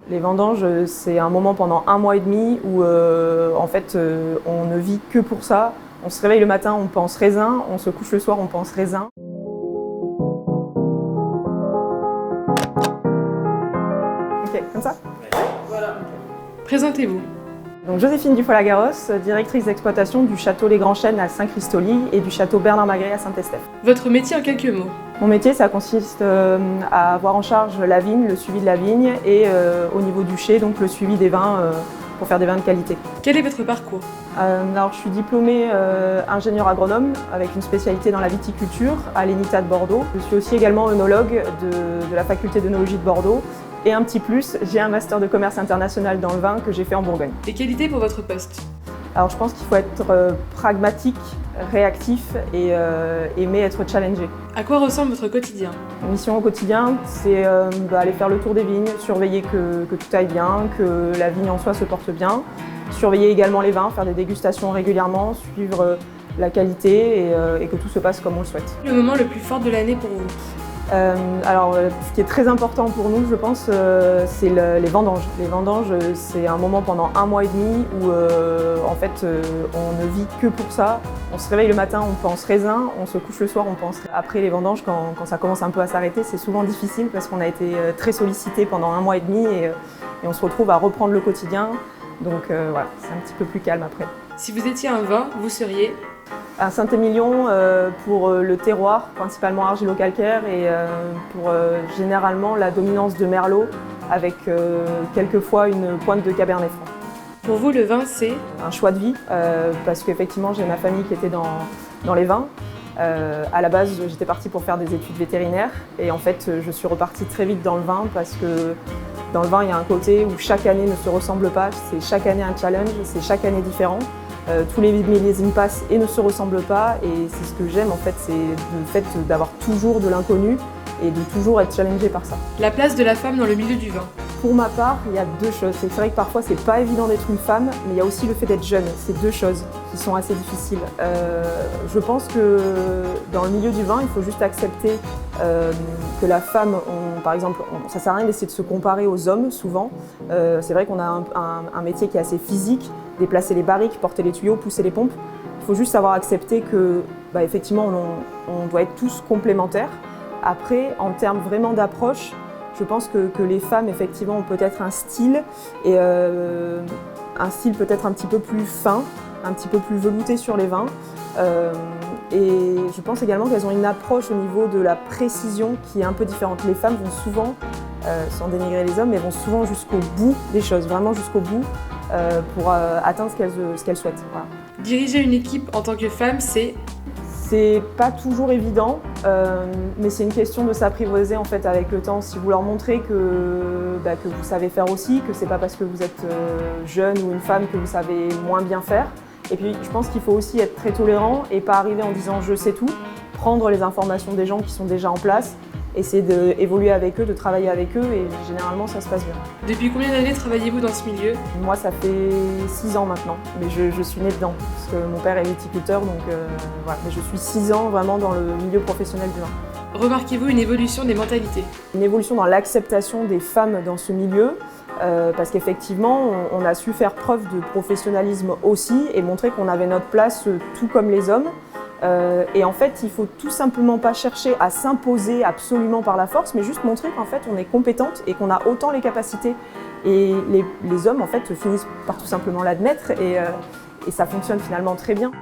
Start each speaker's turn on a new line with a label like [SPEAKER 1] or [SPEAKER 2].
[SPEAKER 1] Les vendanges, c'est un moment pendant 1 mois et demi où en fait on ne vit que pour ça. On se réveille le matin, on pense raisin, on se couche le soir, on pense raisin. Ok, comme ça?
[SPEAKER 2] Voilà. Présentez-vous.
[SPEAKER 1] Donc Joséphine Dufoy-Lagaros, directrice d'exploitation du château Les Grands Chênes à Saint-Christoly et du château Bernard-Magré à Saint-Estèphe.
[SPEAKER 2] Votre métier en quelques mots.
[SPEAKER 1] Mon métier, ça consiste à avoir en charge la vigne, le suivi de la vigne et au niveau du chai, donc le suivi des vins pour faire des vins de qualité.
[SPEAKER 2] Quel est votre parcours?
[SPEAKER 1] Alors, je suis diplômée ingénieur agronome avec une spécialité dans la viticulture à l'ENITA de Bordeaux. Je suis aussi également œnologue de la faculté d'œnologie de Bordeaux. Et un petit plus, j'ai un master de commerce international dans le vin que j'ai fait en Bourgogne.
[SPEAKER 2] Les qualités pour votre poste?
[SPEAKER 1] Alors je pense qu'il faut être pragmatique, réactif et aimer être challengé.
[SPEAKER 2] À quoi ressemble votre quotidien?
[SPEAKER 1] Ma mission au quotidien, c'est aller faire le tour des vignes, surveiller que tout aille bien, que la vigne en soi se porte bien, surveiller également les vins, faire des dégustations régulièrement, suivre la qualité et que tout se passe comme on le souhaite.
[SPEAKER 2] Le moment le plus fort de l'année pour vous?
[SPEAKER 1] Ce qui est très important pour nous, je pense, c'est les vendanges. Les vendanges, c'est un moment pendant 1 mois et demi où en fait, on ne vit que pour ça. On se réveille le matin, on pense raisin, on se couche le soir, on pense. Après les vendanges, quand ça commence un peu à s'arrêter, c'est souvent difficile parce qu'on a été très sollicité pendant 1 mois et demi et on se retrouve à reprendre le quotidien. Donc voilà, c'est un petit peu plus calme après.
[SPEAKER 2] Si vous étiez un vin, vous seriez?
[SPEAKER 1] Un Saint-Émilion pour le terroir, principalement argilo-calcaire, et pour généralement la dominance de Merlot, avec quelquefois une pointe de Cabernet Franc.
[SPEAKER 2] Pour vous, le vin, c'est?
[SPEAKER 1] Un choix de vie, parce qu'effectivement j'ai ma famille qui était dans les vins. À la base, j'étais partie pour faire des études vétérinaires, et en fait je suis repartie très vite dans le vin, parce que dans le vin il y a un côté où chaque année ne se ressemble pas, c'est chaque année un challenge, c'est chaque année différent. Tous les millésimes passent et ne se ressemblent pas, et c'est ce que j'aime en fait, c'est le fait d'avoir toujours de l'inconnu et de toujours être challengé par ça.
[SPEAKER 2] La place de la femme dans le milieu du vin?
[SPEAKER 1] Pour ma part, il y a 2 choses. C'est vrai que parfois c'est pas évident d'être une femme, mais il y a aussi le fait d'être jeune. C'est 2 choses qui sont assez difficiles. Je pense que dans le milieu du vin, il faut juste accepter que la femme, par exemple, ça sert à rien d'essayer de se comparer aux hommes souvent. C'est vrai qu'on a un métier qui est assez physique, déplacer les barriques, porter les tuyaux, pousser les pompes. Il faut juste savoir accepter que, effectivement, on doit être tous complémentaires. Après, en termes vraiment d'approche, je pense que les femmes, effectivement, ont peut-être un style, et un style peut-être un petit peu plus fin, un petit peu plus velouté sur les vins. Et je pense également qu'elles ont une approche au niveau de la précision qui est un peu différente. Les femmes vont souvent, sans dénigrer les hommes, mais vont souvent jusqu'au bout des choses, vraiment jusqu'au bout, pour atteindre ce qu'elles souhaitent. Voilà.
[SPEAKER 2] Diriger une équipe en tant que femme, c'est?
[SPEAKER 1] C'est pas toujours évident, mais c'est une question de s'apprivoiser en fait avec le temps. Si vous leur montrez que vous savez faire aussi, que c'est pas parce que vous êtes jeune ou une femme que vous savez moins bien faire. Et puis je pense qu'il faut aussi être très tolérant et pas arriver en disant je sais tout, prendre les informations des gens qui sont déjà en place, essayer d'évoluer avec eux, de travailler avec eux, et généralement ça se passe bien.
[SPEAKER 2] Depuis combien d'années travaillez-vous dans ce milieu?
[SPEAKER 1] Moi ça fait 6 ans maintenant, mais je suis née dedans, parce que mon père est viticulteur, donc voilà. Mais je suis 6 ans vraiment dans le milieu professionnel du vin.
[SPEAKER 2] Remarquez-vous une évolution des mentalités?
[SPEAKER 1] Une évolution dans l'acceptation des femmes dans ce milieu, parce qu'effectivement on a su faire preuve de professionnalisme aussi, et montrer qu'on avait notre place tout comme les hommes. Et en fait, il faut tout simplement pas chercher à s'imposer absolument par la force, mais juste montrer qu'en fait on est compétente et qu'on a autant les capacités. Et les hommes en fait finissent par tout simplement l'admettre, et ça fonctionne finalement très bien.